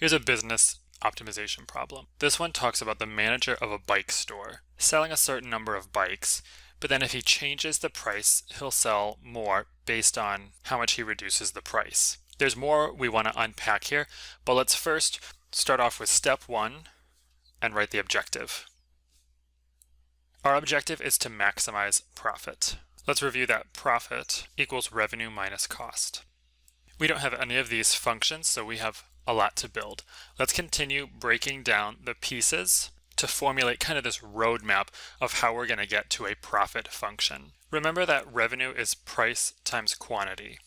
Here's a business optimization problem. This one talks about the manager of a bike store selling a certain number of bikes, but then if he changes the price, he'll sell more based on how much he reduces the price. There's more we want to unpack here, but let's first start off with step one and write the objective. Our objective is to maximize profit. Let's review that profit equals revenue minus cost. We don't have any of these functions, so we have a lot to build. Let's continue breaking down the pieces to formulate kind of this roadmap of how we're going to get to a profit function. Remember that revenue is price times quantity.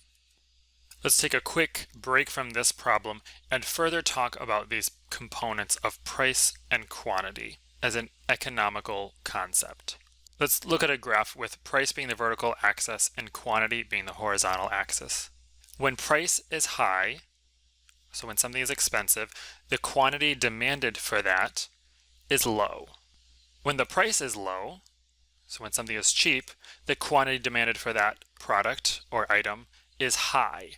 Let's take a quick break from this problem and further talk about these components of price and quantity as an economical concept. Let's look at a graph with price being the vertical axis and quantity being the horizontal axis. When price is high, so when something is expensive, the quantity demanded for that is low. When the price is low, so when something is cheap, the quantity demanded for that product or item is high.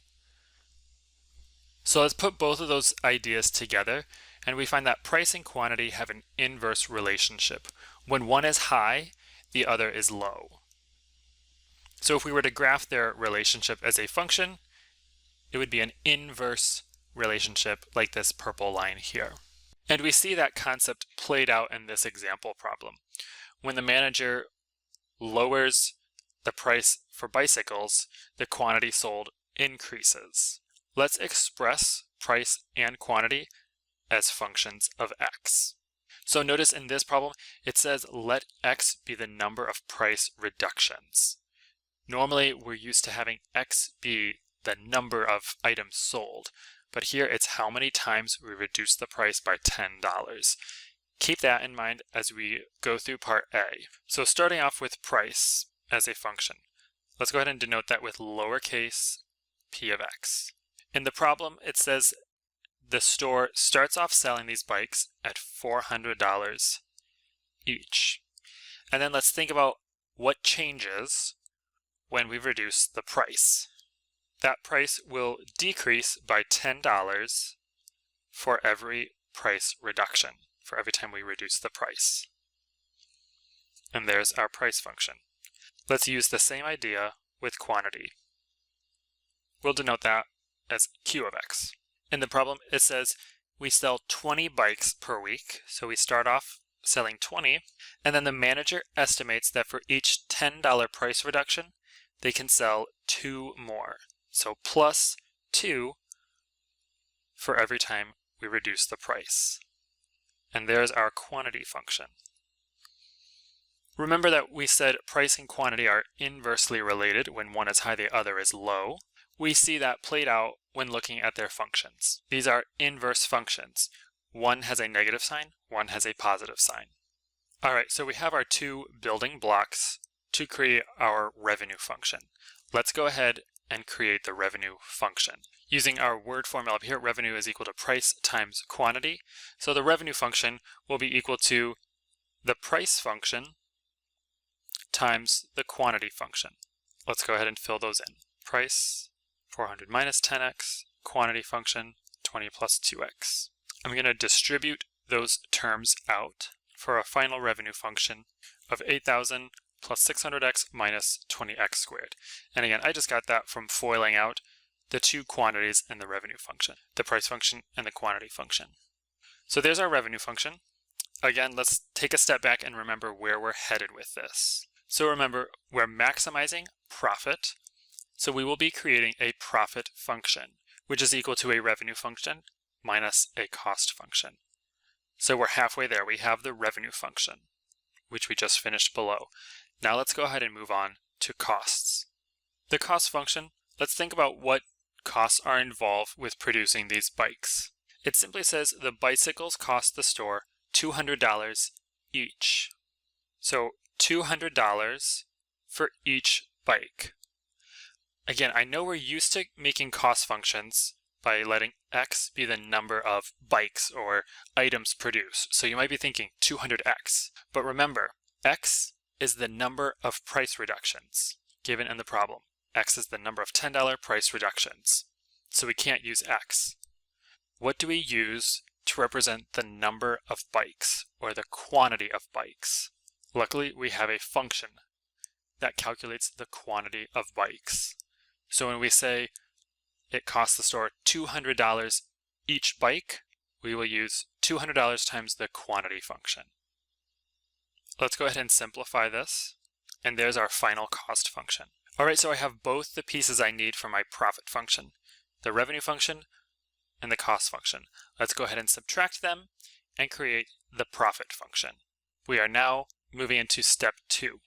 So let's put both of those ideas together, and we find that price and quantity have an inverse relationship. When one is high, the other is low. So if we were to graph their relationship as a function, it would be an inverse relationship like this purple line here. And we see that concept played out in this example problem. When the manager lowers the price for bicycles, the quantity sold increases. Let's express price and quantity as functions of x. So notice in this problem, it says let x be the number of price reductions. Normally, we're used to having x be the number of items sold, but here it's how many times we reduce the price by $10. Keep that in mind as we go through part A. So starting off with price as a function, let's go ahead and denote that with lowercase p of x. In the problem, it says the store starts off selling these bikes at $400 each. And then let's think about what changes when we reduce the price. That price will decrease by $10 for every price reduction, for every time we reduce the price. And there's our price function. Let's use the same idea with quantity. We'll denote that as q of x. In the problem, it says we sell 20 bikes per week, so we start off selling 20, and then the manager estimates that for each $10 price reduction, they can sell 2 more. So plus 2 for every time we reduce the price. And there's our quantity function. Remember that we said price and quantity are inversely related. When one is high, the other is low. We see that played out when looking at their functions. These are inverse functions. One has a negative sign, one has a positive sign. All right, so we have our two building blocks to create our revenue function. Let's go ahead and create the revenue function. Using our word formula up here, revenue is equal to price times quantity. So the revenue function will be equal to the price function times the quantity function. Let's go ahead and fill those in. Price, 400 minus 10x, quantity function, 20 plus 2x. I'm going to distribute those terms out for a final revenue function of 8,000 plus 600x minus 20x squared. And again, I just got that from foiling out the two quantities in the revenue function, the price function and the quantity function. So there's our revenue function. Again, let's take a step back and remember where we're headed with this. So remember, we're maximizing profit. So we will be creating a profit function, which is equal to a revenue function minus a cost function. So we're halfway there. We have the revenue function, which we just finished below. Now let's go ahead and move on to costs. The cost function, let's think about what costs are involved with producing these bikes. It simply says the bicycles cost the store $200 each. So $200 for each bike. Again, I know we're used to making cost functions by letting x be the number of bikes or items produced. So you might be thinking 200x. But remember, x is the number of price reductions given in the problem. X is the number of $10 price reductions. So we can't use x. what do we use to represent the number of bikes or the quantity of bikes? Luckily, we have a function that calculates the quantity of bikes. So when we say it costs the store $200 each bike, we will use $200 times the quantity function. Let's go ahead and simplify this. And there's our final cost function. All right, so I have both the pieces I need for my profit function, the revenue function and the cost function. Let's go ahead and subtract them and create the profit function. We are now moving into step 2,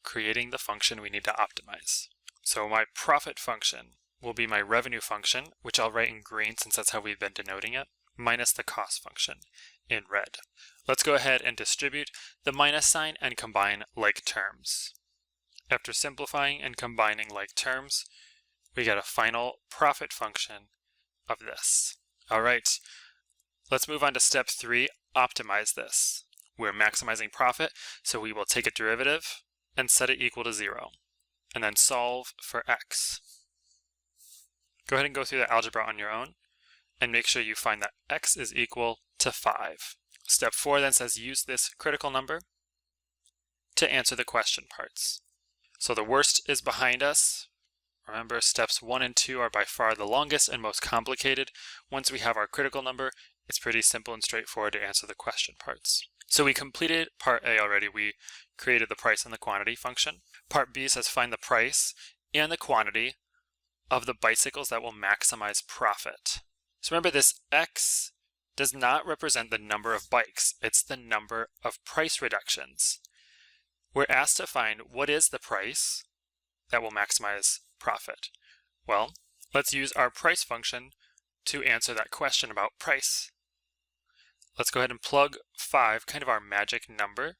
creating the function we need to optimize. So my profit function will be my revenue function, which I'll write in green since that's how we've been denoting it, minus the cost function in red. Let's go ahead and distribute the minus sign and combine like terms. After simplifying and combining like terms, we get a final profit function of this. All right, let's move on to step 3, optimize this. We're maximizing profit, so we will take a derivative and set it equal to 0, and then solve for x. Go ahead and go through the algebra on your own, and make sure you find that x is equal to 5. Step 4 then says use this critical number to answer the question parts. So the worst is behind us. Remember, steps 1 and 2 are by far the longest and most complicated. Once we have our critical number, it's pretty simple and straightforward to answer the question parts. So we completed part A already. We created the price and the quantity function. Part B says find the price and the quantity of the bicycles that will maximize profit. So remember, this X does not represent the number of bikes. It's the number of price reductions. We're asked to find what is the price that will maximize profit. Well, let's use our price function to answer that question about price. Let's go ahead and plug 5, kind of our magic number,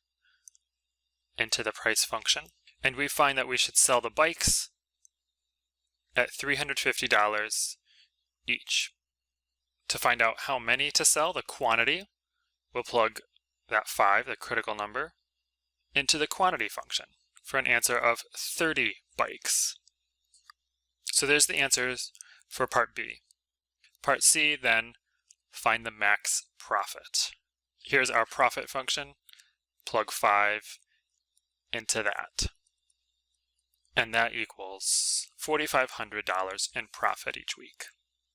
into the price function. And we find that we should sell the bikes at $350 each. To find out how many to sell, the quantity, we'll plug that 5, the critical number, into the quantity function for an answer of 30 bikes. So there's the answers for part B. Part C then, find the max profit. Here's our profit function, plug 5 into that. And that equals $4,500 in profit each week.